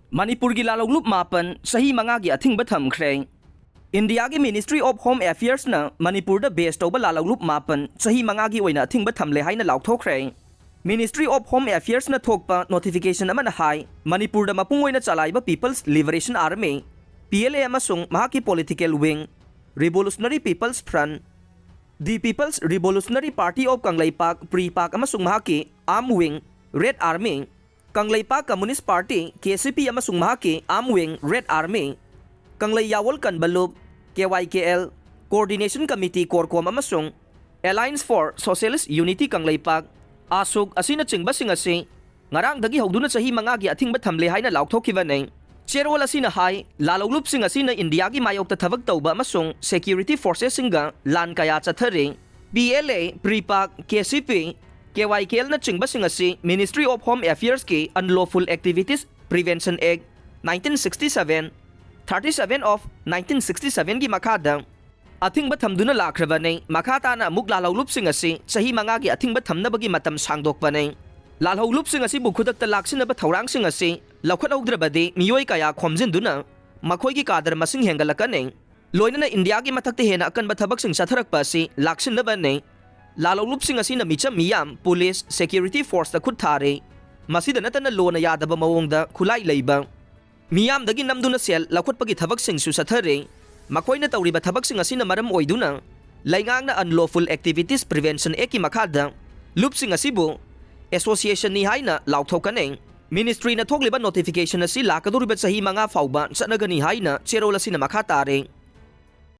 Manipur gi Lalhoulup mapan Chahi manga gi Athingba Thamkhre. India gi Ministry of Home Affairs na Manipur da base toba Lalhoulup mapan Chahi manga gi oina Athingba thamle haina laukthokre. Ministry of Home Affairs na thokpa notification amana hai Manipur da mapung oina chalaiba People's Liberation Army PLA amasung mahaki political wing Revolutionary People's Front The People's Revolutionary Party of Kanglaipak Pre-Pak amasung mahaki Arm Wing Red Army Kanglaipak Communist Party KCP amasung mahaki Arm Wing Red Army Kanglai Yawol Kanbalup KYKL Coordination Committee Korkom amasung Alliance for Socialist Unity Kanglaipak Asuk asina chingba singasi ngarang dagi hawduna Chahi manga gi Athingba thamle haina laukthokkiba nei Cherol asina hai Lalhoulup sing asina India gi mayokta thabak tawba amasung security forces singa lan kaya chathare PLA Pre-Pak KCP KYKL na chingba singasi Ministry of Home Affairs ki Unlawful Activities Prevention Act 1967 37 of 1967 gi makada Athingba thamduna lakraba nei makata na amuk Lalhoulup sing asi Chahi manga gi Athingba thamnabagi matam sangdokpa nei Lalhoulup sing asi bukhudakta laksinaba thorang sing asi laukhathaudrabadi miyoi kaya khomjinduna makhoi gi kadar masing hengalaka nei loinana India gi mathakte hena akanba thabak sing satharakpa asi laksinaba nei Lalhoulup sing asi na micham miyam police security force ta khut thare masida natana lona yadaba mawongda khulai leiba miyam dagi namduna sel laukhatpagi thabak sing su sathare Makoina tawriba thabak sing asina maram oiduna laingang na Unlawful Activities Prevention Act ki makhada loop sing asibu association ni haina laukthokane ministry na thogliba notification asi lakaduriba Chahi manga fauba chanagani haina cherol asina makhatare